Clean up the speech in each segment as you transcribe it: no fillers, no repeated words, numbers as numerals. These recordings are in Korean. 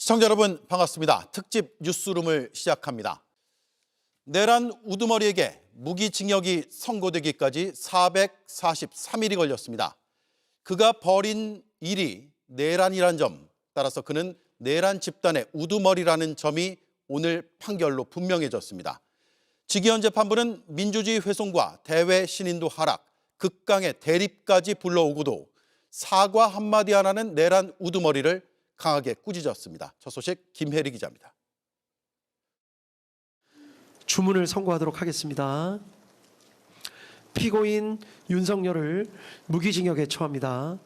시청자 여러분 반갑습니다. 특집 뉴스룸을 시작합니다. 내란 우두머리에게 무기징역이 선고되기까지 443일이 걸렸습니다. 그가 벌인 일이 내란이란 점, 따라서 그는 내란 집단의 우두머리라는 점이 오늘 판결로 분명해졌습니다. 직위원 재판부는 민주주의 훼손과 대외 신인도 하락, 극강의 대립까지 불러오고도 사과 한마디 안 하는 내란 우두머리를 강하게 꾸짖었습니다. 저 소식 김혜리 기자입니다. 주문을 선고하도록 하겠습니다. 피고인 윤석열을 무기징역에 처합니다.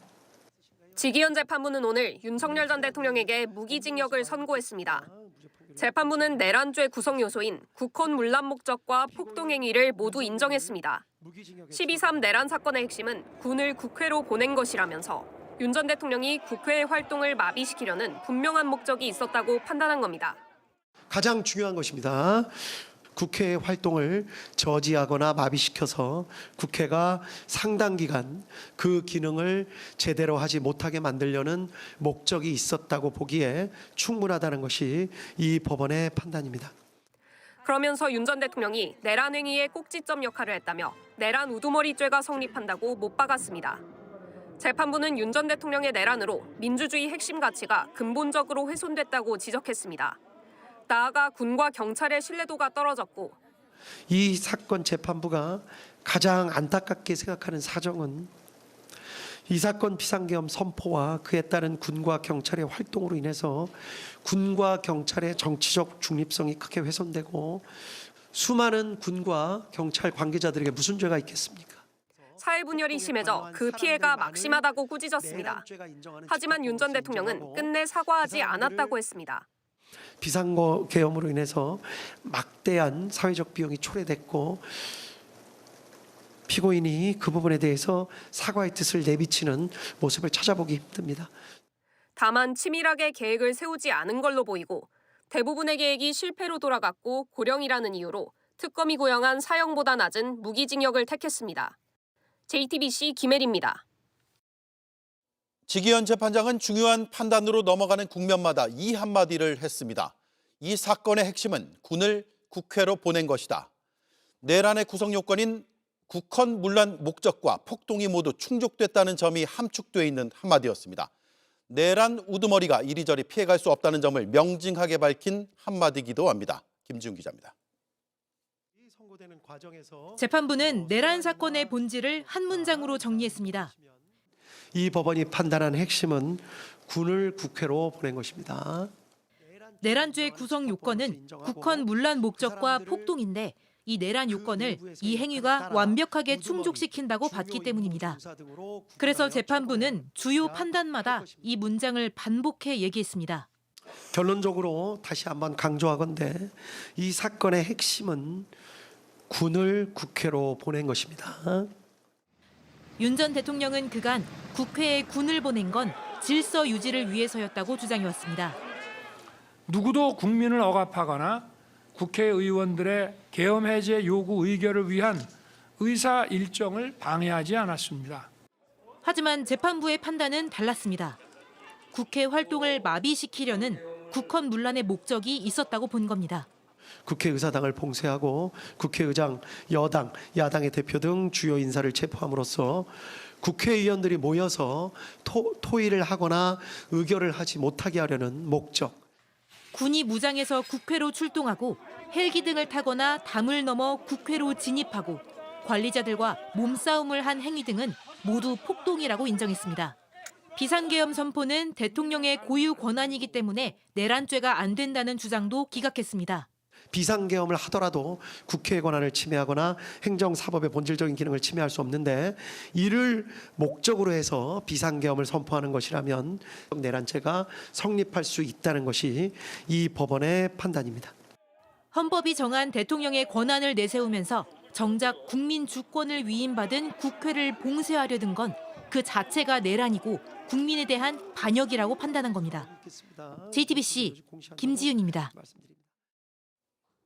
직위원 재판부는 오늘 윤석열 전 대통령에게 무기징역을 선고했습니다. 재판부는 내란죄 구성 요소인 국헌 문란 목적과 폭동행위를 모두 인정했습니다. 12.3 내란 사건의 핵심은 군을 국회로 보낸 것이라면서 윤 전 대통령이 국회의 활동을 마비시키려는 분명한 목적이 있었다고 판단한 겁니다. 가장 중요한 것입니다. 국회의 활동을 저지하거나 마비시켜서 국회가 상당 기간 그 기능을 제대로 하지 못하게 만들려는 목적이 있었다고 보기에 충분하다는 것이 이 법원의 판단입니다. 그러면서 윤 전 대통령이 내란 행위의 꼭지점 역할을 했다며 내란 우두머리죄가 성립한다고 못 박았습니다. 재판부는 윤 전 대통령의 내란으로 민주주의 핵심 가치가 근본적으로 훼손됐다고 지적했습니다. 나아가 군과 경찰의 신뢰도가 떨어졌고 이 사건 재판부가 가장 안타깝게 생각하는 사정은 이 사건 비상계엄 선포와 그에 따른 군과 경찰의 활동으로 인해서 군과 경찰의 정치적 중립성이 크게 훼손되고 수많은 군과 경찰 관계자들에게 무슨 죄가 있겠습니까? 사회 분열이 심해져 그 피해가 막심하다고 꾸짖었습니다. 하지만 윤 전 대통령은 끝내 사과하지 않았다고 했습니다. 비상계엄으로 인해서 막대한 사회적 비용이 초래됐고 피고인이 그 부분에 대해서 사과의 뜻을 내비치는 모습을 찾아보기 힘듭니다. 다만 치밀하게 계획을 세우지 않은 걸로 보이고 대부분의 계획이 실패로 돌아갔고 고령이라는 이유로 특검이 구형한 사형보다 낮은 무기징역을 택했습니다. JTBC 김혜리입니다. 직위원 재판장은 중요한 판단으로 넘어가는 국면마다 이 한마디를 했습니다. 이 사건의 핵심은 군을 국회로 보낸 것이다. 내란의 구성 요건인 국헌 문란 목적과 폭동이 모두 충족됐다는 점이 함축되어 있는 한마디였습니다. 내란 우두머리가 이리저리 피해갈 수 없다는 점을 명징하게 밝힌 한마디이기도 합니다. 김지훈 기자입니다. 재판부는 내란 사건의 본질을 한 문장으로 정리했습니다. 이 법원이 판단한 핵심은 군을 국회로 보낸 것입니다. 내란죄 구성 요건은 국헌 문란 목적과 폭동인데 이 내란 요건을 이 행위가 완벽하게 충족시킨다고 봤기 때문입니다. 그래서 재판부는 주요 판단마다 이 문장을 반복해 얘기했습니다. 결론적으로 다시 한번 강조하건대 이 사건의 핵심은 군을 국회로 보낸 것입니다. 윤 전 대통령은 그간 국회에 군을 보낸 건 질서 유지를 위해서였다고 주장해왔습니다. 누구도 국민을 억압하거나 국회의원들의 계엄 해제 요구 의결을 위한 의사 일정을 방해하지 않았습니다. 하지만 재판부의 판단은 달랐습니다. 국회 활동을 마비시키려는 국헌 문란의 목적이 있었다고 본 겁니다. 국회의사당을 봉쇄하고 국회의장, 여당, 야당의 대표 등 주요 인사를 체포함으로써 국회의원들이 모여서 토의를 하거나 의결을 하지 못하게 하려는 목적. 군이 무장해서 국회로 출동하고 헬기 등을 타거나 담을 넘어 국회로 진입하고 관리자들과 몸싸움을 한 행위 등은 모두 폭동이라고 인정했습니다. 비상계엄 선포는 대통령의 고유 권한이기 때문에 내란죄가 안 된다는 주장도 기각했습니다. 비상계엄을 하더라도 국회의 권한을 침해하거나 행정사법의 본질적인 기능을 침해할 수 없는데 이를 목적으로 해서 비상계엄을 선포하는 것이라면 내란죄가 성립할 수 있다는 것이 이 법원의 판단입니다. 헌법이 정한 대통령의 권한을 내세우면서 정작 국민 주권을 위임받은 국회를 봉쇄하려던 건 그 자체가 내란이고 국민에 대한 반역이라고 판단한 겁니다. JTBC 김지윤입니다.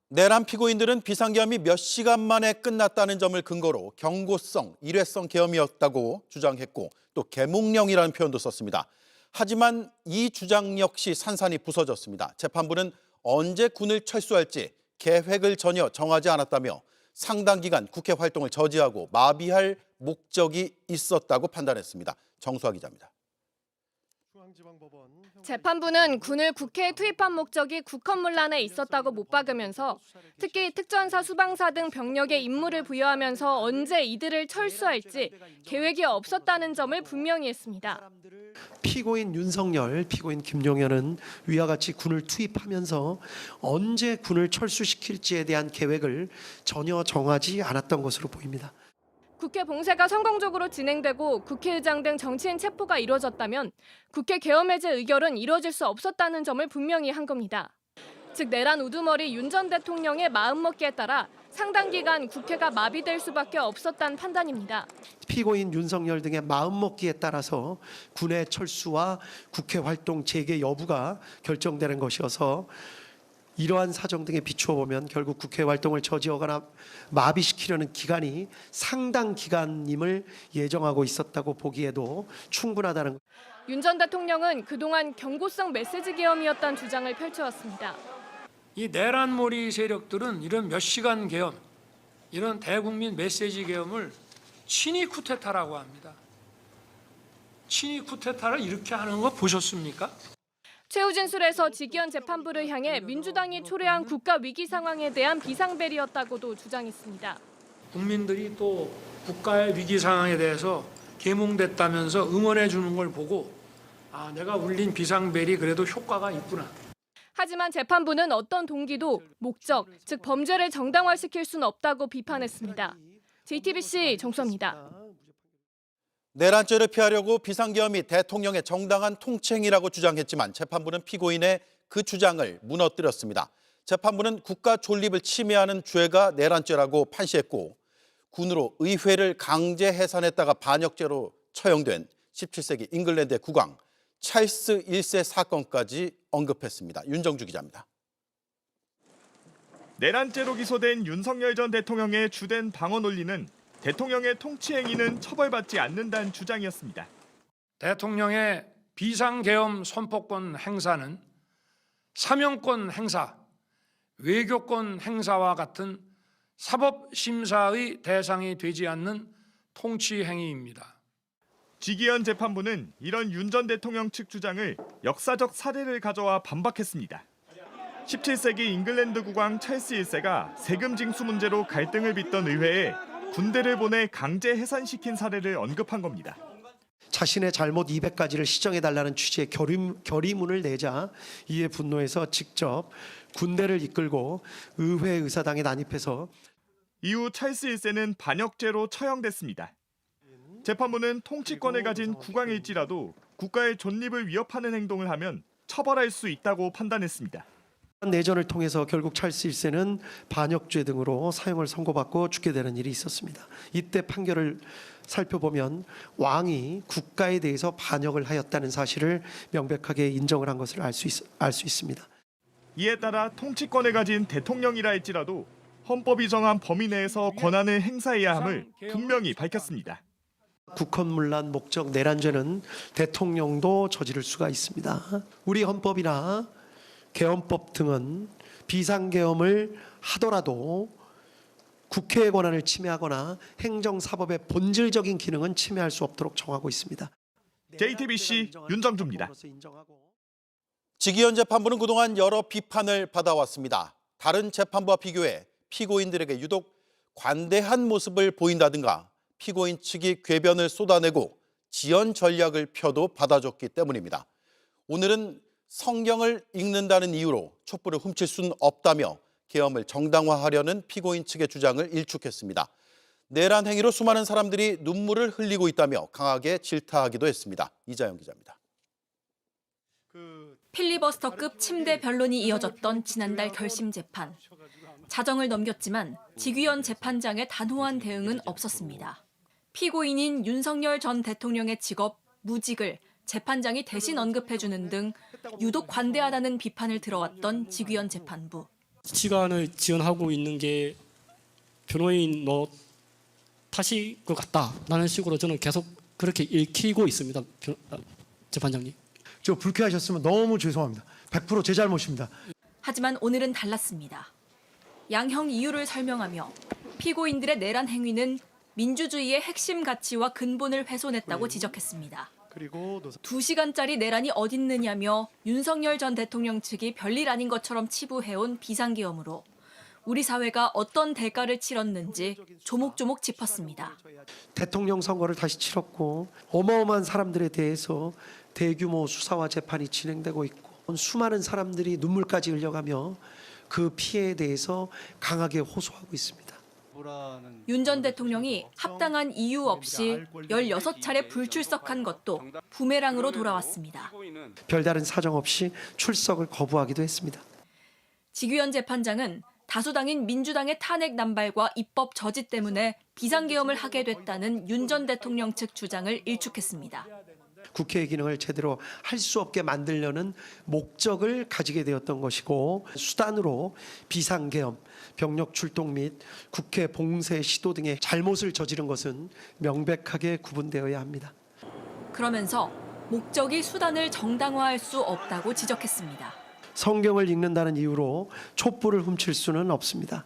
내란 피고인들은 비상계엄이 몇 시간 만에 끝났다는 점을 근거로 경고성, 일회성 계엄이었다고 주장했고 또 계몽령이라는 표현도 썼습니다. 하지만 이 주장 역시 산산이 부서졌습니다. 재판부는 언제 군을 철수할지 계획을 전혀 정하지 않았다며 상당 기간 국회 활동을 저지하고 마비할 목적이 있었다고 판단했습니다. 정수아 기자입니다. 재판부는 군을 국회에 투입한 목적이 국헌문란에 있었다고 못 박으면서 특히 특전사, 수방사 등 병력에 임무를 부여하면서 언제 이들을 철수할지 계획이 없었다는 점을 분명히 했습니다. 피고인 윤석열, 피고인 김용현은 위와 같이 군을 투입하면서 언제 군을 철수시킬지에 대한 계획을 전혀 정하지 않았던 것으로 보입니다. 국회 봉쇄가 성공적으로 진행되고 국회의장 등 정치인 체포가 이뤄졌다면 국회 계엄 해제 의결은 이뤄질 수 없었다는 점을 분명히 한 겁니다. 즉 내란 우두머리 윤 전 대통령의 마음먹기에 따라 상당 기간 국회가 마비될 수밖에 없었다는 판단입니다. 피고인 윤석열 등의 마음먹기에 따라서 군의 철수와 국회 활동 재개 여부가 결정되는 것이어서 이러한 사정 등에 비추어 보면 결국 국회 활동을 저지하거나 마비시키려는 기간이 상당 기간임을 예정하고 있었다고 보기에도 충분하다는 것. 윤 전 대통령은 그동안 경고성 메시지 계엄이었다는 주장을 펼쳐왔습니다. 이 내란몰이 세력들은 이런 몇 시간 계엄, 이런 대국민 메시지 계엄을 친위 쿠데타라고 합니다. 친위 쿠데타를 이렇게 하는 거 보셨습니까? 최후 진술에서 지기현 재판부를 향해 민주당이 초래한 국가 위기 상황에 대한 비상벨이었다고도 주장했습니다. 국민들이 또 국가의 위기 상황에 대해서 계몽됐다면서 응원해 주는 걸 보고 아, 내가 울린 비상벨이 그래도 효과가 있구나. 하지만 재판부는 어떤 동기도 목적, 즉 범죄를 정당화시킬 수는 없다고 비판했습니다. JTBC 정수아입니다. 내란죄를 피하려고 비상계엄이 대통령의 정당한 통치행위라고 주장했지만 재판부는 피고인의 그 주장을 무너뜨렸습니다. 재판부는 국가 존립을 침해하는 죄가 내란죄라고 판시했고 군으로 의회를 강제 해산했다가 반역죄로 처형된 17세기 잉글랜드의 국왕 찰스 1세 사건까지 언급했습니다. 윤정주 기자입니다. 내란죄로 기소된 윤석열 전 대통령의 주된 방어 논리는 대통령의 통치 행위는 처벌받지 않는다는 주장이었습니다. 대통령의 비상계엄 선포권 행사는 사명권 행사, 외교권 행사와 같은 사법심사의 대상이 되지 않는 통치 행위입니다. 지기현 재판부는 이런 윤 전 대통령 측 주장을 역사적 사례를 가져와 반박했습니다. 17세기 잉글랜드 국왕 찰스 1세가 세금 징수 문제로 갈등을 빚던 의회에 군대를 보내 강제 해산시킨 사례를 언급한 겁니다. 자신의 잘못 200가지를 시정해달라는 취지의 결의문을 내자 이에 분노해서 직접 군대를 이끌고 의회 의사당에 난입해서 이후 찰스 1세는 반역죄로 처형됐습니다. 재판부는 통치권을 가진 국왕일지라도 국가의 존립을 위협하는 행동을 하면 처벌할 수 있다고 판단했습니다. 내전을 통해서 결국 찰스 1세는 반역죄 등으로 사형을 선고받고 죽게 되는 일이 있었습니다. 이때 판결을 살펴보면 왕이 국가에 대해서 반역을 하였다는 사실을 명백하게 인정을 한 것을 알 수 있습니다. 이에 따라 통치권을 가진 대통령이라 할지라도 헌법이 정한 범위 내에서 권한을 행사해야 함을 분명히 밝혔습니다. 국헌문란 목적 내란죄는 대통령도 저지를 수가 있습니다. 우리 헌법이나 계엄법 등은 비상계엄을 하더라도 국회의 권한을 침해하거나 행정사법의 본질적인 기능은 침해할 수 없도록 정하고 있습니다. JTBC 윤정주입니다. 지기현 재판부는 그동안 여러 비판을 받아왔습니다. 다른 재판부와 비교해 피고인들에게 유독 관대한 모습을 보인다든가 피고인 측이 궤변을 쏟아내고 지연 전략을 펴도 받아줬기 때문입니다. 오늘은 성경을 읽는다는 이유로 촛불을 훔칠 수는 없다며 계엄을 정당화하려는 피고인 측의 주장을 일축했습니다. 내란 행위로 수많은 사람들이 눈물을 흘리고 있다며 강하게 질타하기도 했습니다. 이자영 기자입니다. 필리버스터급 침대 변론이 이어졌던 지난달 결심 재판. 자정을 넘겼지만 지기현 재판장의 단호한 대응은 없었습니다. 피고인인 윤석열 전 대통령의 직업, 무직을 재판장이 대신 언급해주는 등 유독 관대하다는 비판을 들어왔던 지기현 재판부. 시간을 지연하고 있는 게 변호인 너 탓일 것 같다라는 식으로 저는 계속 그렇게 읽히고 있습니다. 재판장님. 저 불쾌하셨으면 너무 죄송합니다. 100% 제 잘못입니다. 하지만 오늘은 달랐습니다. 양형 이유를 설명하며 피고인들의 내란 행위는 민주주의의 핵심 가치와 근본을 훼손했다고 지적했습니다. 그리고 2시간짜리 내란이 어딨느냐며 윤석열 전 대통령 측이 별일 아닌 것처럼 치부해온 비상계엄으로 우리 사회가 어떤 대가를 치렀는지 조목조목 짚었습니다. 대통령 선거를 다시 치렀고 어마어마한 사람들에 대해서 대규모 수사와 재판이 진행되고 있고 수많은 사람들이 눈물까지 흘려가며 그 피해에 대해서 강하게 호소하고 있습니다. 윤 전 대통령이 합당한 이유 없이 16차례 불출석한 것도 부메랑으로 돌아왔습니다. 별다른 사정 없이 출석을 거부하기도 했습니다. 지규현 재판장은 다수당인 민주당의 탄핵 남발과 입법 저지 때문에 비상계엄을 하게 됐다는 윤 전 대통령 측 주장을 일축했습니다. 국회의 기능을 제대로 할 수 없게 만들려는 목적을 가지게 되었던 것이고 수단으로 비상계엄, 병력 출동 및 국회 봉쇄 시도 등의 잘못을 저지른 것은 명백하게 구분되어야 합니다. 그러면서 목적이 수단을 정당화할 수 없다고 지적했습니다. 성경을 읽는다는 이유로 촛불을 훔칠 수는 없습니다.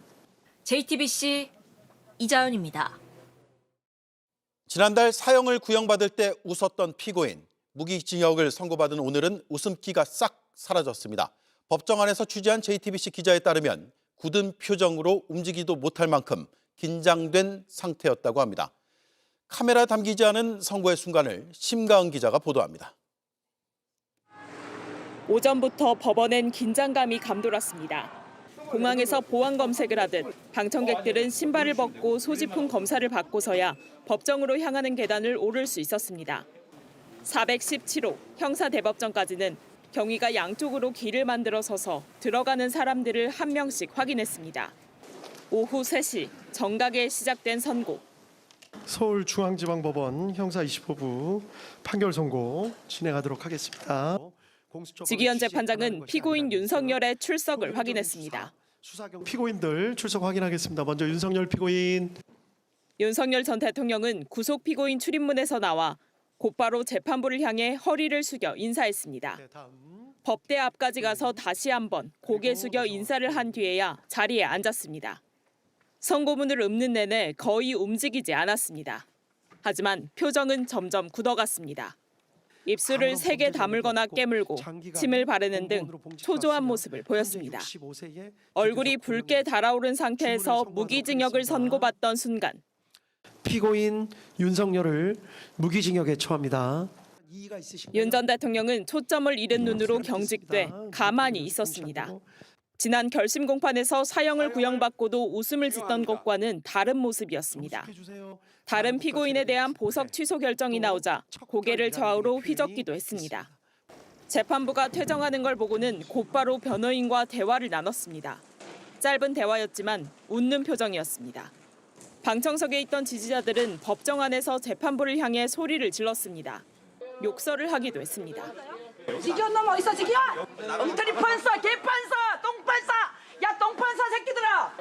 JTBC 이자연입니다. 지난달 사형을 구형받을 때 웃었던 피고인, 무기징역을 선고받은 오늘은 웃음기가 싹 사라졌습니다. 법정 안에서 취재한 JTBC 기자에 따르면 굳은 표정으로 움직이도 못할 만큼 긴장된 상태였다고 합니다. 카메라 담기지 않은 선고의 순간을 심가은 기자가 보도합니다. 오전부터 법원엔 긴장감이 감돌았습니다. 공항에서 보안 검색을 하듯 방청객들은 신발을 벗고 소지품 검사를 받고서야 법정으로 향하는 계단을 오를 수 있었습니다. 417호 형사대법정까지는 경위가 양쪽으로 길을 만들어 서서 들어가는 사람들을 한 명씩 확인했습니다. 오후 3시 정각에 시작된 선고. 서울중앙지방법원 형사 25부 판결 선고 진행하도록 하겠습니다. 지기현 재판장은 피고인 윤석열의 출석을 확인했습니다. 피고인들 출석 확인하겠습니다. 먼저 윤석열 피고인. 윤석열 전 대통령은 구속 피고인 출입문에서 나와 곧바로 재판부를 향해 허리를 숙여 인사했습니다. 법대 앞까지 가서 다시 한번 고개 숙여 인사를 한 뒤에야 자리에 앉았습니다. 선고문을 읊는 내내 거의 움직이지 않았습니다. 하지만 표정은 점점 굳어갔습니다. 입술을 세게 다물거나 깨물고 침을 바르는 등 초조한 모습을 보였습니다. 얼굴이 붉게 달아오른 상태에서 무기징역을 선고받던 순간 피고인 윤석열을 무기징역에 처합니다. 윤 전 대통령은 초점을 잃은 눈으로 경직돼 가만히 있었습니다. 지난 결심 공판에서 사형을 구형받고도 웃음을 짓던 것과는 다른 모습이었습니다. 다른 피고인에 대한 보석 취소 결정이 나오자 고개를 좌우로 휘젓기도 했습니다. 재판부가 퇴정하는 걸 보고는 곧바로 변호인과 대화를 나눴습니다. 짧은 대화였지만 웃는 표정이었습니다. 방청석에 있던 지지자들은 법정 안에서 재판부를 향해 소리를 질렀습니다. 욕설을 하기도 했습니다. 지기현 놈 어디서 지기현? 엉터리 판사, 개판사, 똥판사! 야 똥판사 새끼들아!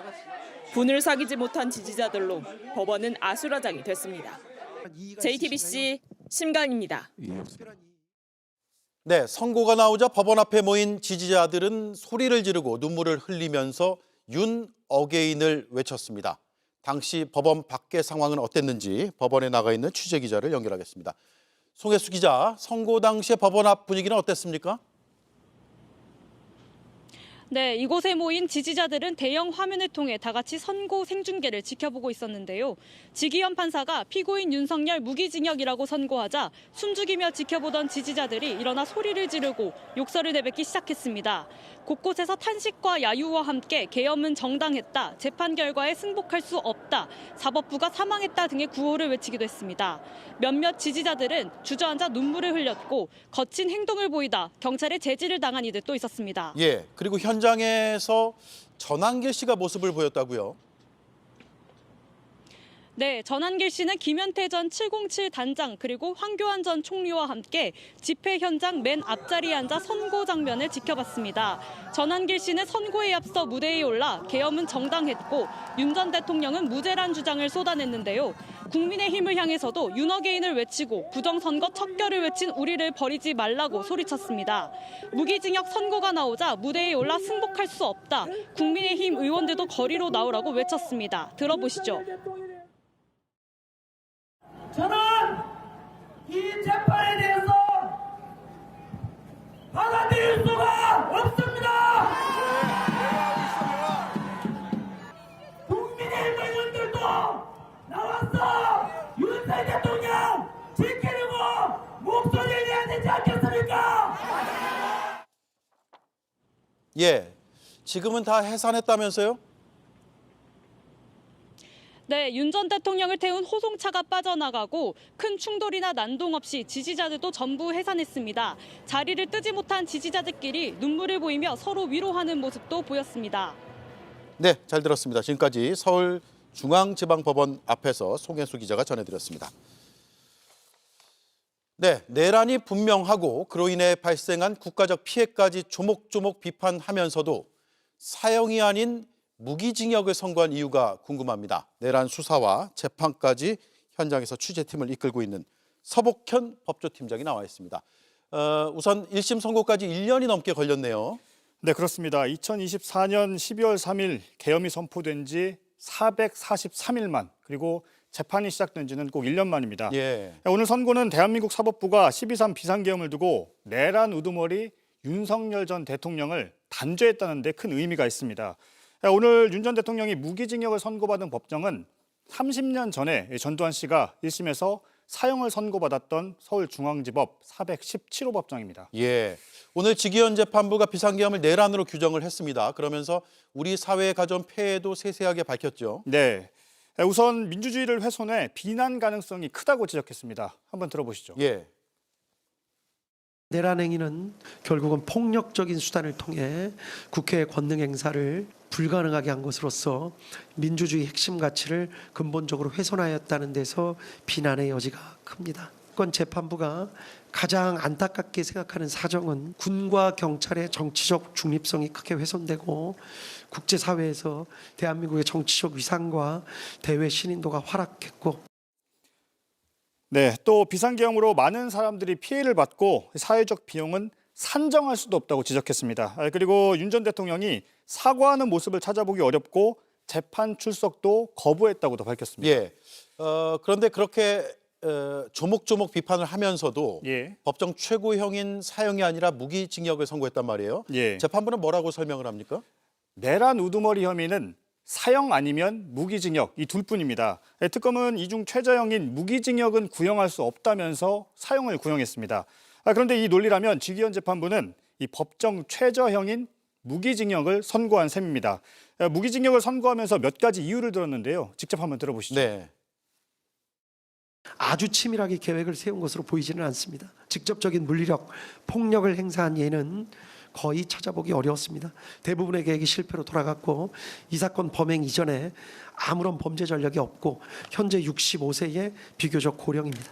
분을 사귀지 못한 지지자들로 법원은 아수라장이 됐습니다. JTBC 심가은입니다. 네, 선고가 나오자 법원 앞에 모인 지지자들은 소리를 지르고 눈물을 흘리면서 윤 어게인을 외쳤습니다. 당시 법원 밖의 상황은 어땠는지 법원에 나가 있는 취재기자를 연결하겠습니다. 송혜수 기자, 선고 당시의 법원 앞 분위기는 어땠습니까? 네, 이곳에 모인 지지자들은 대형 화면을 통해 다 같이 선고 생중계를 지켜보고 있었는데요. 지기현 판사가 피고인 윤석열 무기징역이라고 선고하자 숨죽이며 지켜보던 지지자들이 일어나 소리를 지르고 욕설을 내뱉기 시작했습니다. 곳곳에서 탄식과 야유와 함께 계엄은 정당했다, 재판 결과에 승복할 수 없다, 사법부가 사망했다 등의 구호를 외치기도 했습니다. 몇몇 지지자들은 주저앉아 눈물을 흘렸고 거친 행동을 보이다 경찰에 제지를 당한 이들도 있었습니다. 예, 그리고 현장에서 전한길 씨가 모습을 보였다고요? 네, 전한길 씨는 김현태 전 707 단장 그리고 황교안 전 총리와 함께 집회 현장 맨 앞자리에 앉아 선고 장면을 지켜봤습니다. 전한길 씨는 선고에 앞서 무대에 올라 계엄은 정당했고 윤 전 대통령은 무죄란 주장을 쏟아냈는데요. 국민의힘을 향해서도 윤어게인을 외치고 부정선거 척결을 외친 우리를 버리지 말라고 소리쳤습니다. 무기징역 선고가 나오자 무대에 올라 승복할 수 없다. 국민의힘 의원들도 거리로 나오라고 외쳤습니다. 들어보시죠. 저는 이 재판에 대해서 받아들일 수가 없습니다. 국민의힘 의원들도 나와서 윤석열 대통령 지키려고 목소리를 내야 되지 않겠습니까? 예, 지금은 다 해산했다면서요? 네, 윤 전 대통령을 태운 호송차가 빠져나가고 큰 충돌이나 난동 없이 지지자들도 전부 해산했습니다. 자리를 뜨지 못한 지지자들끼리 눈물을 보이며 서로 위로하는 모습도 보였습니다. 네, 잘 들었습니다. 지금까지 서울중앙지방법원 앞에서 송혜수 기자가 전해드렸습니다. 네, 내란이 분명하고 그로 인해 발생한 국가적 피해까지 조목조목 비판하면서도 사형이 아닌 무기징역을 선고한 이유가 궁금합니다. 내란 수사와 재판까지 현장에서 취재팀을 이끌고 있는 서복현 법조팀장이 나와 있습니다. 우선 1심 선고까지 1년이 넘게 걸렸네요. 네, 그렇습니다. 2024년 12월 3일 계엄이 선포된 지 443일 그리고 재판이 시작된 지는 꼭 1년 만입니다. 예. 오늘 선고는 대한민국 사법부가 12.3 비상계엄을 두고 내란 우두머리 윤석열 전 대통령을 단죄했다는 데 큰 의미가 있습니다. 오늘 윤 전 대통령이 무기징역을 선고받은 법정은 30년 전에 전두환 씨가 1심에서 사형을 선고받았던 서울중앙지법 417호 법정입니다. 예, 오늘 직위원 재판부가 비상계엄을 내란으로 규정을 했습니다. 그러면서 우리 사회에 가져온 폐해도 세세하게 밝혔죠. 네, 우선 민주주의를 훼손해 비난 가능성이 크다고 지적했습니다. 한번 들어보시죠. 예. 내란 행위는 결국은 폭력적인 수단을 통해 국회의 권능 행사를 불가능하게 한 것으로서 민주주의 핵심 가치를 근본적으로 훼손하였다는 데서 비난의 여지가 큽니다. 권 재판부가 가장 안타깝게 생각하는 사정은 군과 경찰의 정치적 중립성이 크게 훼손되고 국제사회에서 대한민국의 정치적 위상과 대외 신인도가 하락했고, 네, 또 비상계엄으로 많은 사람들이 피해를 받고 사회적 비용은 산정할 수도 없다고 지적했습니다. 그리고 윤 전 대통령이 사과하는 모습을 찾아보기 어렵고 재판 출석도 거부했다고도 밝혔습니다. 예. 그런데 그렇게 조목조목 비판을 하면서도 예. 법정 최고형인 사형이 아니라 무기징역을 선고했단 말이에요. 예. 재판부는 뭐라고 설명을 합니까? 내란 우두머리 혐의는 사형 아니면 무기징역 이 둘뿐입니다. 특검은 이 중 최저형인 무기징역은 구형할 수 없다면서 사형을 구형했습니다. 그런데 이 논리라면 직위원 재판부는 이 법정 최저형인 무기징역을 선고한 셈입니다. 무기징역을 선고하면서 몇 가지 이유를 들었는데요. 직접 한번 들어보시죠. 네. 아주 치밀하게 계획을 세운 것으로 보이지는 않습니다. 직접적인 물리력, 폭력을 행사한 예는 거의 찾아보기 어려웠습니다. 대부분의 계획이 실패로 돌아갔고 이 사건 범행 이전에 아무런 범죄 전력이 없고 현재 65세의 비교적 고령입니다.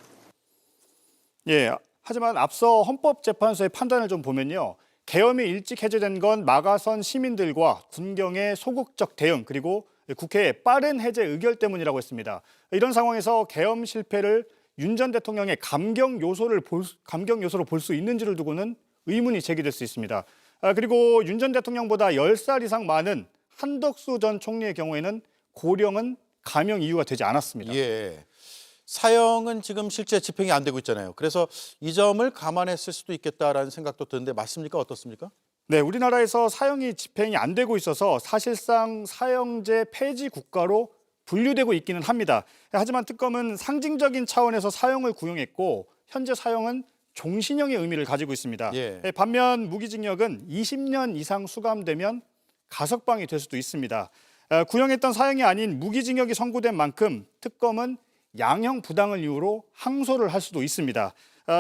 예, 하지만 앞서 헌법재판소의 판단을 좀 보면요. 계엄이 일찍 해제된 건 막아선 시민들과 군경의 소극적 대응 그리고 국회의 빠른 해제 의결 때문이라고 했습니다. 이런 상황에서 계엄 실패를 윤 전 대통령의 감경 요소로 볼 수 있는지를 두고는 의문이 제기될 수 있습니다. 그리고 윤 전 대통령보다 10살 이상 많은 한덕수 전 총리의 경우에는 고령은 감형 이유가 되지 않았습니다. 예. 사형은 지금 실제 집행이 안 되고 있잖아요. 그래서 이 점을 감안했을 수도 있겠다라는 생각도 드는데 맞습니까? 어떻습니까? 네, 우리나라에서 사형이 집행이 안 되고 있어서 사실상 사형제 폐지 국가로 분류되고 있기는 합니다. 하지만 특검은 상징적인 차원에서 사형을 구형했고 현재 사형은 종신형의 의미를 가지고 있습니다. 예. 반면 무기징역은 20년 이상 수감되면 가석방이 될 수도 있습니다. 구형했던 사형이 아닌 무기징역이 선고된 만큼 특검은 양형 부당을 이유로 항소를 할 수도 있습니다.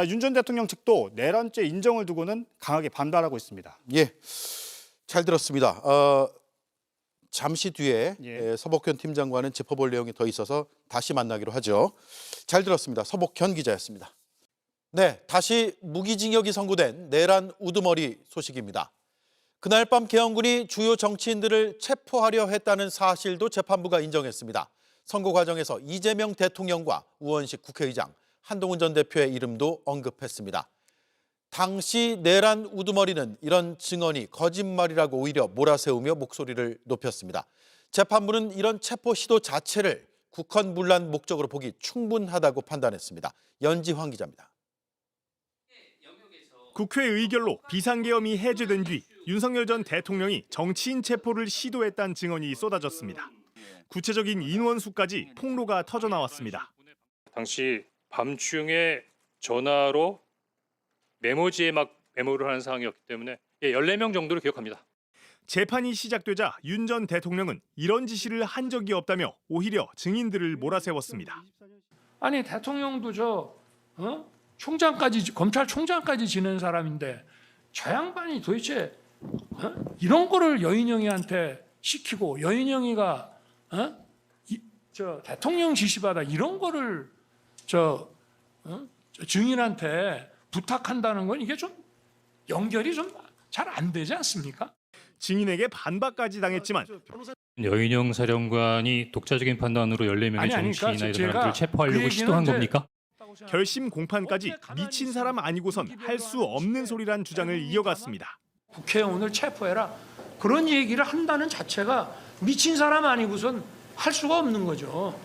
윤 전 대통령 측도 내란죄 인정을 두고는 강하게 반발하고 있습니다. 예, 잘 들었습니다. 잠시 뒤에 예. 서복현 팀장과는 짚어볼 내용이 더 있어서 다시 만나기로 하죠. 잘 들었습니다. 서복현 기자였습니다. 네, 다시 무기징역이 선고된 내란 우두머리 소식입니다. 그날 밤 계엄군이 주요 정치인들을 체포하려 했다는 사실도 재판부가 인정했습니다. 선고 과정에서 이재명 대통령과 우원식 국회의장, 한동훈 전 대표의 이름도 언급했습니다. 당시 내란 우두머리는 이런 증언이 거짓말이라고 오히려 몰아세우며 목소리를 높였습니다. 재판부는 이런 체포 시도 자체를 국헌문란 목적으로 보기 충분하다고 판단했습니다. 연지환 기자입니다. 국회 의결로 비상계엄이 해제된 뒤 윤석열 전 대통령이 정치인 체포를 시도했다는 증언이 쏟아졌습니다. 구체적인 인원 수까지 폭로가 터져나왔습니다. 당시 밤중에 전화로 메모지에 막 메모를 하는 상황이었기 때문에 14명 정도를 기억합니다. 재판이 시작되자 윤 전 대통령은 이런 지시를 한 적이 없다며 오히려 증인들을 몰아세웠습니다. 아니 대통령도 총장까지 검찰총장까지 지낸 사람인데 저 양반이 도대체 이런 거를 여인영이한테 시키고 여인영이가 저 대통령 지시받아 이런 거를 증인한테 부탁한다는 건 이게 좀 연결이 좀 잘 안 되지 않습니까? 증인에게 반박까지 당했지만 여인영 사령관이 독자적인 판단으로 14명의 정치인이나 이런 사람들을 체포하려고 시도한 겁니까? 결심 공판까지 미친 사람 아니고선 할 수 없는 소리란 주장을 이어갔습니다. 국회의원을 체포해라 그런 얘기를 한다는 자체가 미친 사람 아니고선 할 수가 없는 거죠.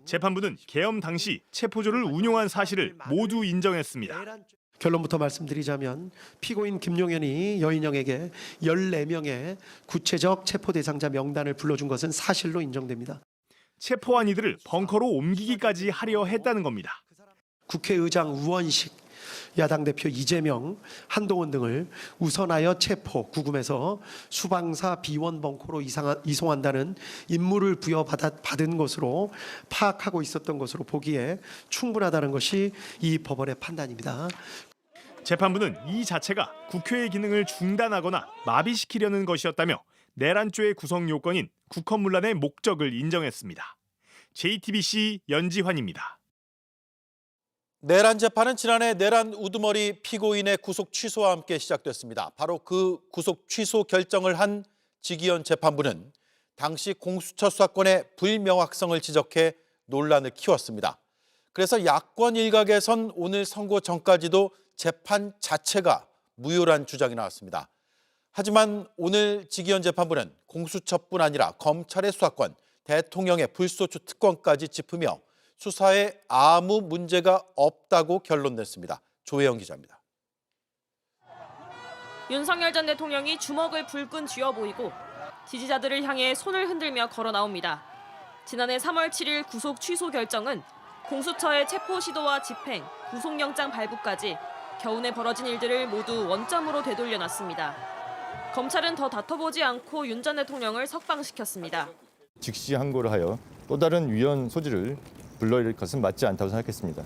재판부는 계엄 당시 체포조를 운용한 사실을 모두 인정했습니다. 결론부터 말씀드리자면 피고인 김용현이 여인영에게 14명의 구체적 체포 대상자 명단을 불러준 것은 사실로 인정됩니다. 체포한 이들을 벙커로 옮기기까지 하려 했다는 겁니다. 국회의장 우원식, 야당 대표 이재명, 한동훈 등을 우선하여 체포, 구금해서 수방사 비원 벙커로 이송한다는 임무를 부여받은 것으로 파악하고 있었던 것으로 보기에 충분하다는 것이 이 법원의 판단입니다. 재판부는 이 자체가 국회의 기능을 중단하거나 마비시키려는 것이었다며 내란죄의 구성 요건인 국헌문란의 목적을 인정했습니다. JTBC 연지환입니다. 내란 재판은 지난해 내란 우두머리 피고인의 구속 취소와 함께 시작됐습니다. 바로 그 구속 취소 결정을 한 지기현 재판부는 당시 공수처 수사권의 불명확성을 지적해 논란을 키웠습니다. 그래서 야권 일각에선 오늘 선고 전까지도 재판 자체가 무효란 주장이 나왔습니다. 하지만 오늘 지기현 재판부는 공수처뿐 아니라 검찰의 수사권, 대통령의 불소추 특권까지 짚으며 수사에 아무 문제가 없다고 결론냈습니다. 조혜영 기자입니다. 윤석열 전 대통령이 주먹을 불끈 쥐어 보이고 지지자들을 향해 손을 흔들며 걸어 나옵니다. 지난해 3월 7일 구속 취소 결정은 공수처의 체포 시도와 집행, 구속영장 발부까지 겨우내 벌어진 일들을 모두 원점으로 되돌려놨습니다. 검찰은 더 다퉈보지 않고 윤 전 대통령을 석방시켰습니다. 즉시 항고를 하여 또 다른 위헌 소지를 불러일 것은 맞지 않다고 생각했습니다.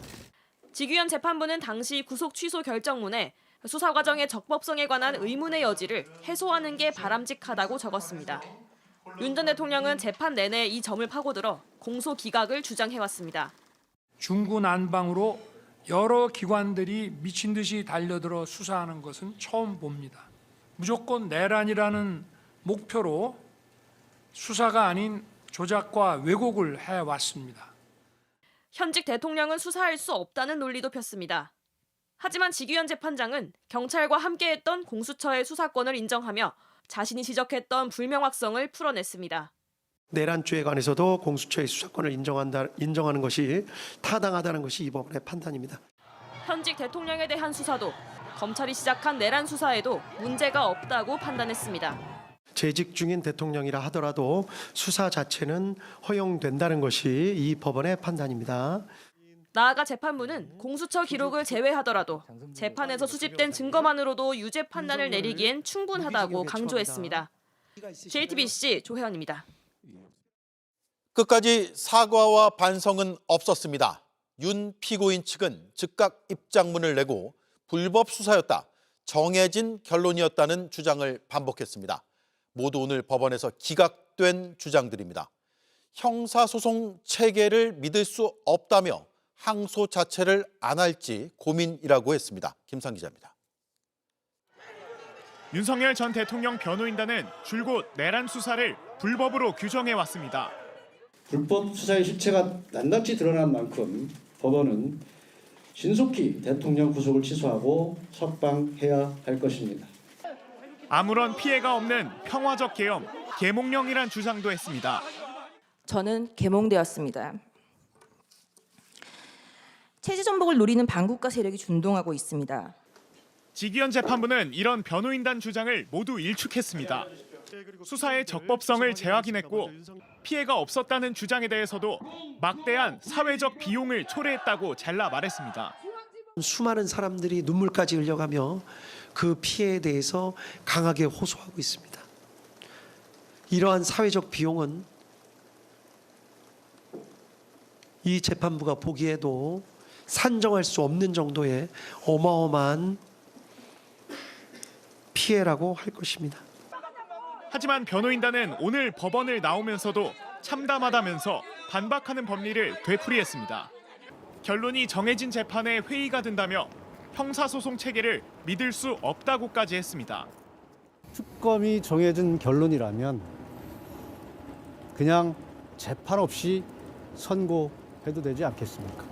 지기현 재판부는 당시 구속 취소 결정문에 수사 과정의 적법성에 관한 의문의 여지를 해소하는 게 바람직하다고 적었습니다. 윤 전 대통령은 재판 내내 이 점을 파고들어 공소 기각을 주장해왔습니다. 중구난방으로 여러 기관들이 미친 듯이 달려들어 수사하는 것은 처음 봅니다. 무조건 내란이라는 목표로 수사가 아닌 조작과 왜곡을 해왔습니다. 현직 대통령은 수사할 수 없다는 논리도 폈습니다. 하지만 지기현 재판장은 경찰과 함께했던 공수처의 수사권을 인정하며 자신이 지적했던 불명확성을 풀어냈습니다. 내란죄에 관해서도 공수처의 수사권을 인정하는 것이 타당하다는 것이 이 법원의 판단입니다. 현직 대통령에 대한 수사도 검찰이 시작한 내란 수사에도 문제가 없다고 판단했습니다. 재직 중인 대통령이라 하더라도 수사 자체는 허용된다는 것이 이 법원의 판단입니다. 나아가 재판부는 공수처 기록을 제외하더라도 재판에서 수집된 증거만으로도 유죄 판단을 내리기엔 충분하다고 강조했습니다. JTBC 조혜연입니다. 끝까지 사과와 반성은 없었습니다. 윤 피고인 측은 즉각 입장문을 내고 불법 수사였다, 정해진 결론이었다는 주장을 반복했습니다. 모두 오늘 법원에서 기각된 주장들입니다. 형사소송 체계를 믿을 수 없다며 항소 자체를 안 할지 고민이라고 했습니다. 김상 기자입니다. 윤석열 전 대통령 변호인단은 줄곧 내란 수사를 불법으로 규정해 왔습니다. 불법 수사의 실체가 낱낱이 드러난 만큼 법원은 신속히 대통령 구속을 취소하고 석방해야 할 것입니다. 아무런 피해가 없는 평화적 계엄, 계몽령이란 주장도 했습니다. 저는 계몽되었습니다. 체제 전복을 노리는 반국가 세력이 준동하고 있습니다. 지기현 재판부는 이런 변호인단 주장을 모두 일축했습니다. 수사의 적법성을 재확인했고 피해가 없었다는 주장에 대해서도 막대한 사회적 비용을 초래했다고 잘라 말했습니다. 수많은 사람들이 눈물까지 흘려가며 그 피해에 대해서 강하게 호소하고 있습니다. 이러한 사회적 비용은 이 재판부가 보기에도 산정할 수 없는 정도의 어마어마한 피해라고 할 것입니다. 하지만 변호인단은 오늘 법원을 나오면서도 참담하다면서 반박하는 법리를 되풀이했습니다. 결론이 정해진 재판에 회의가 된다며 형사소송 체계를 믿을 수 없다고까지 했습니다. 특검이 정해진 결론이라면 그냥 재판 없이 선고해도 되지 않겠습니까?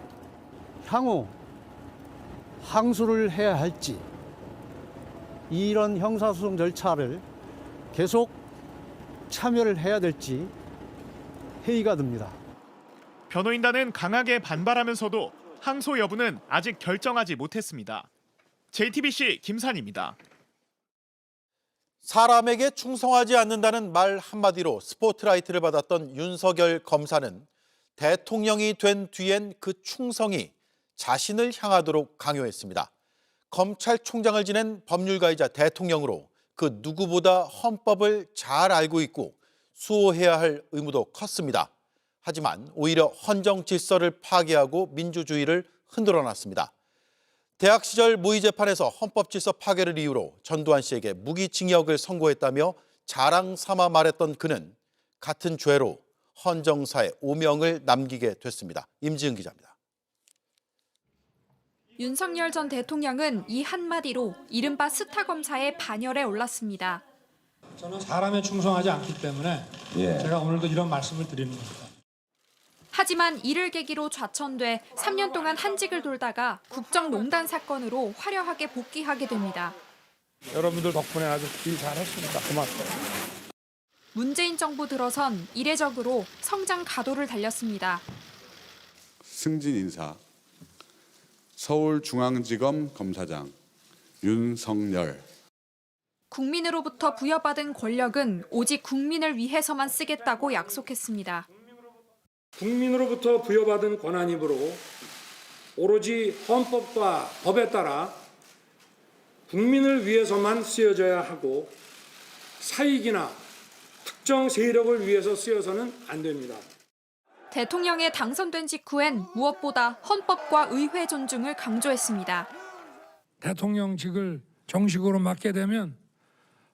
향후 항소를 해야 할지 이런 형사소송 절차를 계속 참여를 해야 될지 회의가 듭니다. 변호인단은 강하게 반발하면서도 항소 여부는 아직 결정하지 못했습니다. JTBC 김산입니다. 사람에게 충성하지 않는다는 말 한마디로 스포트라이트를 받았던 윤석열 검사는 대통령이 된 뒤엔 그 충성이 자신을 향하도록 강요했습니다. 검찰총장을 지낸 법률가이자 대통령으로 그 누구보다 헌법을 잘 알고 있고 수호해야 할 의무도 컸습니다. 하지만 오히려 헌정 질서를 파괴하고 민주주의를 흔들어놨습니다. 대학 시절 모의 재판에서 헌법 질서 파괴를 이유로 전두환 씨에게 무기징역을 선고했다며 자랑 삼아 말했던 그는 같은 죄로 헌정사에 오명을 남기게 됐습니다. 임지은 기자입니다. 윤석열 전 대통령은 이 한마디로 이른바 스타 검사의 반열에 올랐습니다. 저는 사람에 충성하지 않기 때문에 제가 오늘도 이런 말씀을 드리는 겁니다. 하지만 이를 계기로 좌천돼 3년 동안 한직을 돌다가 국정농단 사건으로 화려하게 복귀하게 됩니다. 여러분들 덕분에 아주 일 잘했습니다. 고맙습니다. 문재인 정부 들어선 이례적으로 성장 가도를 달렸습니다. 승진 인사 서울중앙지검 검사장 윤석열. 국민으로부터 부여받은 권력은 오직 국민을 위해서만 쓰겠다고 약속했습니다. 국민으로부터 부여받은 권한이므로 오로지 헌법과 법에 따라 국민을 위해서만 쓰여져야 하고 사익이나 특정 세력을 위해서 쓰여서는 안 됩니다. 대통령에 당선된 직후엔 무엇보다 헌법과 의회 존중을 강조했습니다. 대통령직을 정식으로 맡게 되면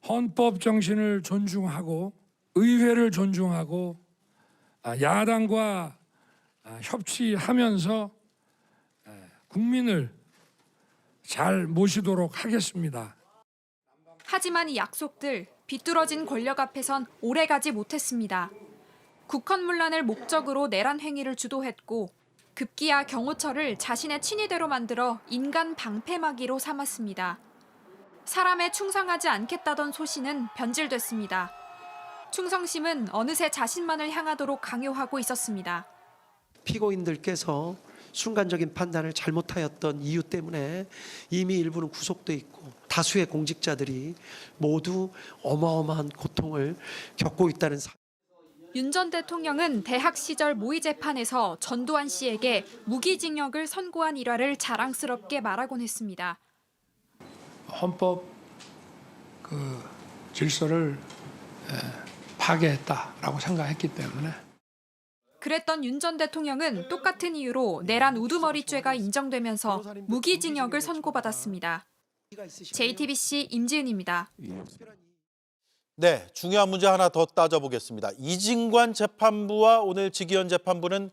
헌법 정신을 존중하고 의회를 존중하고 야당과 협치하면서 국민을 잘 모시도록 하겠습니다. 하지만 이 약속들 비뚤어진 권력 앞에선 오래가지 못했습니다. 국헌문란을 목적으로 내란 행위를 주도했고 급기야 경호처를 자신의 친위대로 만들어 인간 방패막이로 삼았습니다. 사람에 충성하지 않겠다던 소신은 변질됐습니다. 충성심은 어느새 자신만을 향하도록 강요하고 있었습니다. 피고인들께서 순간적인 판단을 잘못하였던 이유 때문에 이미 일부는 구속돼 있고 다수의 공직자들이 모두 어마어마한 고통을 겪고 있다는 사실. 윤 전 대통령은 대학 시절 모의 재판에서 전두환 씨에게 무기징역을 선고한 일화를 자랑스럽게 말하곤 했습니다. 헌법 질서를 파괴했다라고 생각했기 때문에. 그랬던 윤 전 대통령은 똑같은 이유로 내란 우두머리죄가 인정되면서 무기징역을 선고받았습니다. JTBC 임지은입니다. 네, 중요한 문제 하나 더 따져보겠습니다. 이진관 재판부와 오늘 지기현 재판부는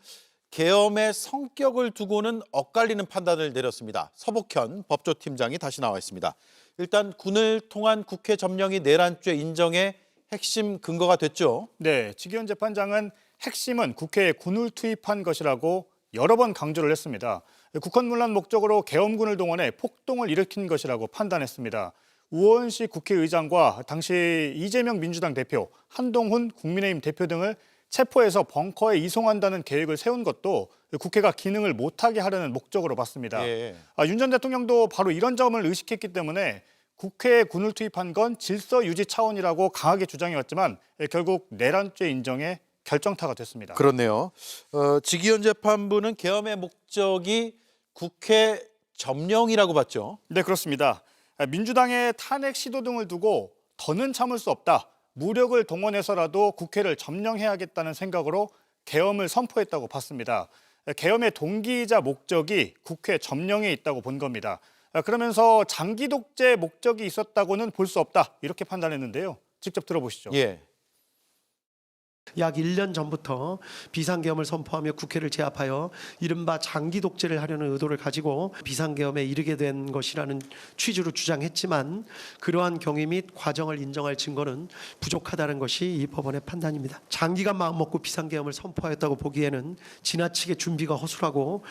계엄의 성격을 두고는 엇갈리는 판단을 내렸습니다. 서복현 법조팀장이 다시 나와 있습니다. 일단 군을 통한 국회 점령이 내란죄 인정의 핵심 근거가 됐죠. 네, 지기현 재판장은 핵심은 국회에 군을 투입한 것이라고 여러 번 강조를 했습니다. 국헌문란 목적으로 계엄군을 동원해 폭동을 일으킨 것이라고 판단했습니다. 우원식 국회의장과 당시 이재명 민주당 대표, 한동훈 국민의힘 대표 등을 체포해서 벙커에 이송한다는 계획을 세운 것도 국회가 기능을 못하게 하려는 목적으로 봤습니다. 예. 윤 전 대통령도 바로 이런 점을 의식했기 때문에 국회에 군을 투입한 건 질서 유지 차원이라고 강하게 주장해왔지만 결국 내란죄 인정에 결정타가 됐습니다. 그렇네요. 지기현 재판부는 계엄의 목적이 국회 점령이라고 봤죠. 네, 그렇습니다. 민주당의 탄핵 시도 등을 두고 더는 참을 수 없다. 무력을 동원해서라도 국회를 점령해야겠다는 생각으로 계엄을 선포했다고 봤습니다. 계엄의 동기이자 목적이 국회 점령에 있다고 본 겁니다. 그러면서 장기 독재 목적이 있었다고는 볼 수 없다. 이렇게 판단했는데요. 직접 들어보시죠. 예. 약 1년 전부터 비상계엄을 선포하며 국회를 제압하여 이른바 장기 독재를 하려는 의도를 가지고 비상계엄에 이르게 된 것이라는 취지로 주장했지만 그러한 경위 및 과정을 인정할 증거는 부족하다는 것이 이 법원의 판단입니다. 장기간 마음먹고 비상계엄을 선포하였다고 보기에는 지나치게 준비가 허술하고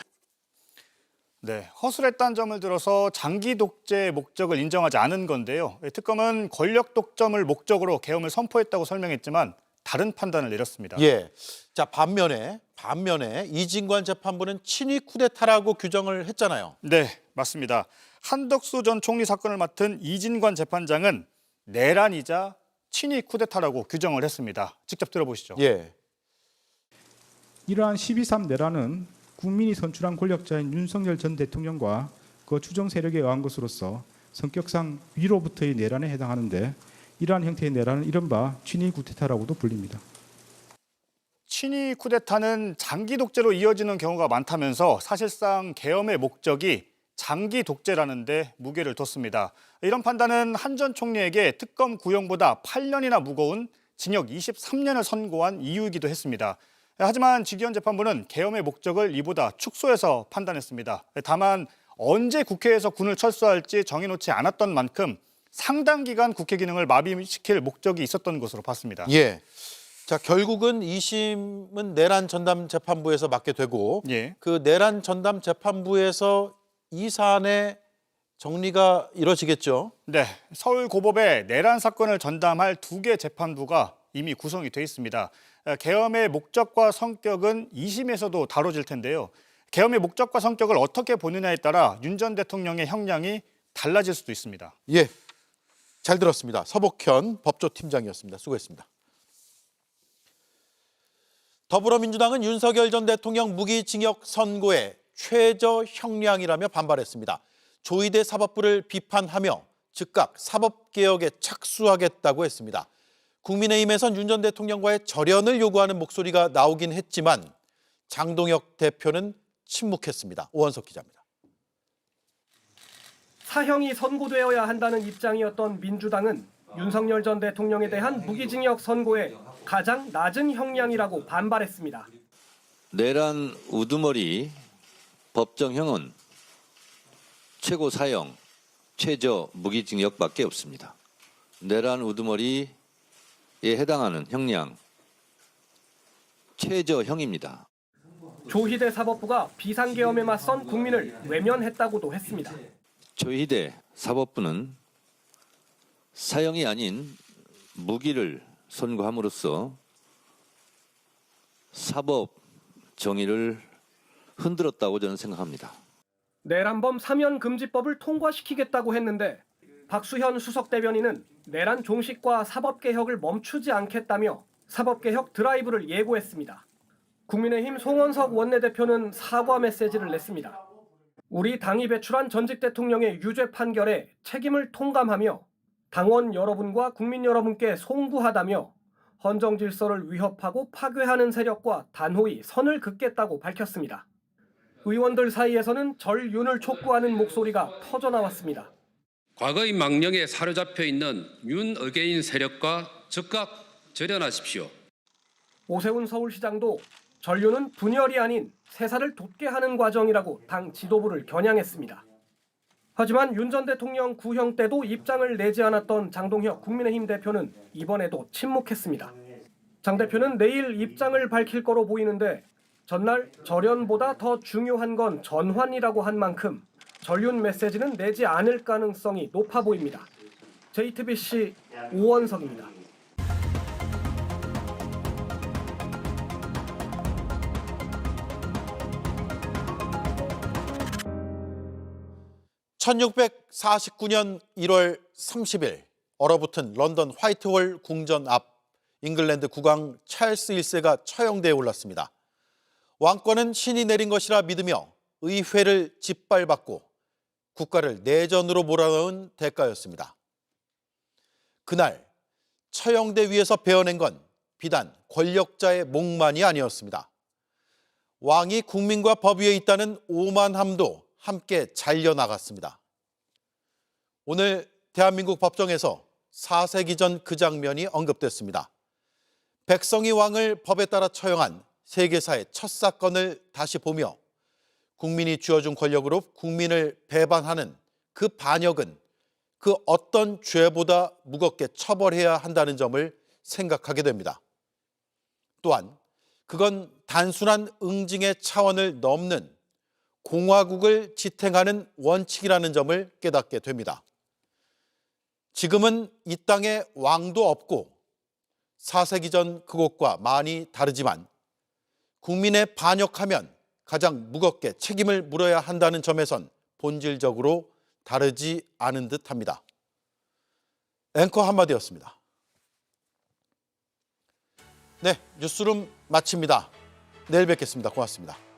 네, 허술했다는 점을 들어서 장기 독재의 목적을 인정하지 않은 건데요. 특검은 권력 독점을 목적으로 계엄을 선포했다고 설명했지만 다른 판단을 내렸습니다. 예. 자, 반면에 이진관 재판부는 친위 쿠데타라고 규정을 했잖아요. 네, 맞습니다. 한덕수 전 총리 사건을 맡은 이진관 재판장은 내란이자 친위 쿠데타라고 규정을 했습니다. 직접 들어보시죠. 예. 이러한 12.3 내란은 국민이 선출한 권력자인 윤석열 전 대통령과 그 추종 세력에 의한 것으로서 성격상 위로부터의 내란에 해당하는데 이러한 형태의 내란은 이른바 친위 쿠데타라고도 불립니다. 친위 쿠데타는 장기 독재로 이어지는 경우가 많다면서 사실상 계엄의 목적이 장기 독재라는 데 무게를 뒀습니다. 이런 판단은 한 전 총리에게 특검 구형보다 8년이나 무거운 징역 23년을 선고한 이유이기도 했습니다. 하지만 지기현 재판부는 계엄의 목적을 이보다 축소해서 판단했습니다. 다만 언제 국회에서 군을 철수할지 정해놓지 않았던 만큼 상당 기간 국회 기능을 마비시킬 목적이 있었던 것으로 봤습니다. 예. 자, 결국은 2심은 내란 전담 재판부에서 맡게 되고 예. 그 내란 전담 재판부에서 이 사안의 정리가 이뤄지겠죠. 네, 서울고법에 내란 사건을 전담할 2개 재판부가 이미 구성이 돼 있습니다. 계엄의 목적과 성격은 2심에서도 다뤄질 텐데요. 계엄의 목적과 성격을 어떻게 보느냐에 따라 윤 전 대통령의 형량이 달라질 수도 있습니다. 예. 잘 들었습니다. 서복현 법조팀장이었습니다. 수고했습니다. 더불어민주당은 윤석열 전 대통령 무기징역 선고에 최저 형량이라며 반발했습니다. 조희대 사법부를 비판하며 즉각 사법개혁에 착수하겠다고 했습니다. 국민의힘에선 윤 전 대통령과의 절연을 요구하는 목소리가 나오긴 했지만 장동혁 대표는 침묵했습니다. 오원석 기자입니다. 사형이 선고되어야 한다는 입장이었던 민주당은 윤석열 전 대통령에 대한 무기징역 선고에 가장 낮은 형량이라고 반발했습니다. 내란 우두머리 법정형은 최고 사형, 최저 무기징역밖에 없습니다. 내란 우두머리에 해당하는 형량, 최저형입니다. 조희대 사법부가 비상계엄에 맞선 국민을 외면했다고도 했습니다. 조희대 사법부는 사형이 아닌 무기를 선고함으로써 사법 정의를 흔들었다고 저는 생각합니다. 내란범 사면금지법을 통과시키겠다고 했는데 박수현 수석대변인은 내란 종식과 사법개혁을 멈추지 않겠다며 사법개혁 드라이브를 예고했습니다. 국민의힘 송원석 원내대표는 사과 메시지를 냈습니다. 우리 당이 배출한 전직 대통령의 유죄 판결에 책임을 통감하며 당원 여러분과 국민 여러분께 송구하다며 헌정 질서를 위협하고 파괴하는 세력과 단호히 선을 긋겠다고 밝혔습니다. 의원들 사이에서는 절윤을 촉구하는 목소리가 터져나왔습니다. 과거의 망령에 사로잡혀 있는 윤 의계인 세력과 즉각 절연하십시오. 오세훈 서울시장도 전류는 분열이 아닌 세사를 돋게 하는 과정이라고 당 지도부를 겨냥했습니다. 하지만 윤 전 대통령 구형 때도 입장을 내지 않았던 장동혁 국민의힘 대표는 이번에도 침묵했습니다. 장 대표는 내일 입장을 밝힐 거로 보이는데 전날 절연보다 더 중요한 건 전환이라고 한 만큼 전륜 메시지는 내지 않을 가능성이 높아 보입니다. JTBC 오원석입니다. (1649년 1월 30일) 얼어붙은 런던 화이트홀 궁전 앞 잉글랜드 국왕 찰스 1세가 처형대에 올랐습니다. 왕권은 신이 내린 것이라 믿으며 의회를 짓밟았고 국가를 내전으로 몰아넣은 대가였습니다. 그날 처형대 위에서 베어낸 건 비단 권력자의 목만이 아니었습니다. 왕이 국민과 법 위에 있다는 오만함도 함께 잘려나갔습니다. 오늘 대한민국 법정에서 4세기 전 그 장면이 언급됐습니다. 백성이 왕을 법에 따라 처형한 세계사의 첫 사건을 다시 보며 국민이 쥐어준 권력으로 국민을 배반하는 그 반역은 그 어떤 죄보다 무겁게 처벌해야 한다는 점을 생각하게 됩니다. 또한 그건 단순한 응징의 차원을 넘는 공화국을 지탱하는 원칙이라는 점을 깨닫게 됩니다. 지금은 이 땅에 왕도 없고 4세기 전 그곳과 많이 다르지만 국민에 반역하면 가장 무겁게 책임을 물어야 한다는 점에선 본질적으로 다르지 않은 듯합니다. 앵커 한마디였습니다. 네, 뉴스룸 마칩니다. 내일 뵙겠습니다. 고맙습니다.